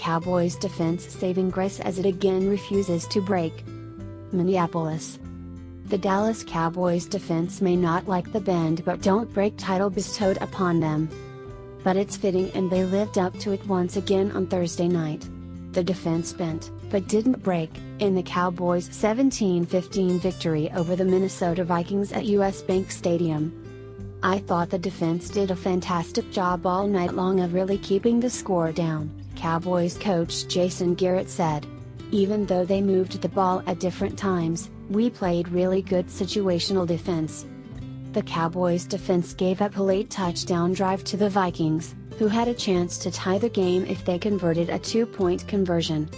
Cowboys' defense saving grace as it again refuses to break. Minneapolis. The Dallas Cowboys defense may not like the bend but don't break title bestowed upon them. But it's fitting, and they lived up to it once again on Thursday night. The defense bent, but didn't break, in the Cowboys' 17-15 victory over the Minnesota Vikings at US Bank Stadium. "I thought the defense did a fantastic job all night long of really keeping the score down," Cowboys coach Jason Garrett said. "Even though they moved the ball at different times, we played really good situational defense." The Cowboys' defense gave up a late touchdown drive to the Vikings, who had a chance to tie the game if they converted a 2-point conversion.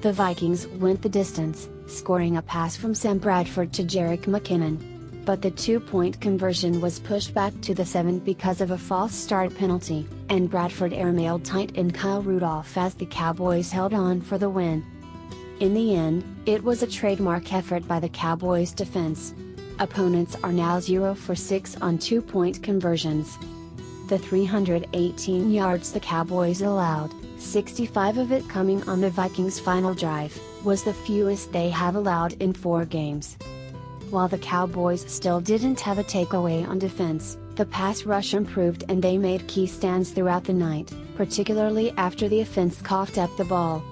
The Vikings went the distance, scoring a pass from Sam Bradford to Jerick McKinnon. But the 2-point conversion was pushed back to the 7 because of a false start penalty, and Bradford airmailed tight end Kyle Rudolph as the Cowboys held on for the win. In the end, it was a trademark effort by the Cowboys' defense. Opponents are now 0 for 6 on 2-point conversions. The 318 yards the Cowboys allowed, 65 of it coming on the Vikings' final drive, was the fewest they have allowed in 4 games. While the Cowboys still didn't have a takeaway on defense, the pass rush improved and they made key stands throughout the night, particularly after the offense coughed up the ball.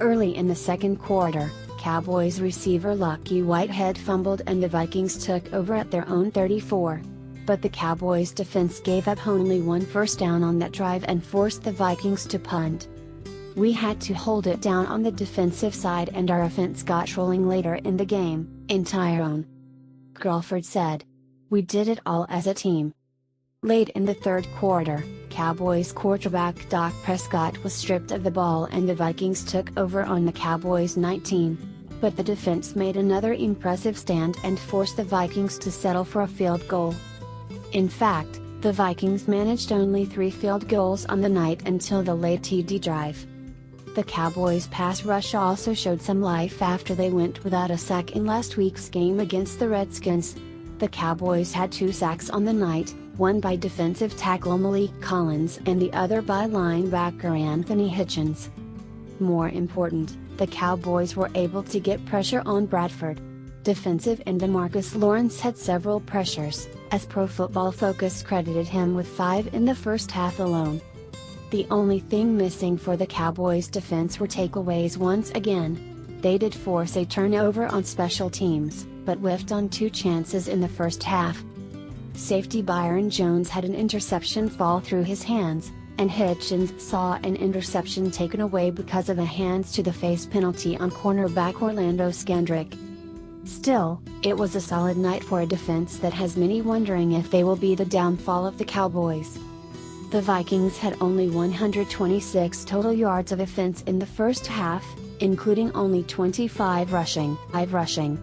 Early in the second quarter, Cowboys receiver Lucky Whitehead fumbled and the Vikings took over at their own 34. But the Cowboys' defense gave up only 1 first down on that drive and forced the Vikings to punt. "We had to hold it down on the defensive side and our offense got rolling later in the game," Tyrone Crawford said. "We did it all as a team." Late in the third quarter, Cowboys quarterback Dak Prescott was stripped of the ball and the Vikings took over on the Cowboys' 19. But the defense made another impressive stand and forced the Vikings to settle for a field goal. In fact, the Vikings managed only 3 field goals on the night until the late TD drive. The Cowboys' pass rush also showed some life after they went without a sack in last week's game against the Redskins. The Cowboys had 2 sacks on the night, one by defensive tackle Malik Collins and the other by linebacker Anthony Hitchens. More important, the Cowboys were able to get pressure on Bradford. Defensive end Demarcus Lawrence had several pressures, as Pro Football Focus credited him with 5 in the first half alone. The only thing missing for the Cowboys' defense were takeaways once again. They did force a turnover on special teams, but whiffed on 2 chances in the first half. Safety Byron Jones had an interception fall through his hands, and Hitchens saw an interception taken away because of a hands-to-the-face penalty on cornerback Orlando Scandrick. Still, it was a solid night for a defense that has many wondering if they will be the downfall of the Cowboys. The Vikings had only 126 total yards of offense in the first half, including only 25 rushing.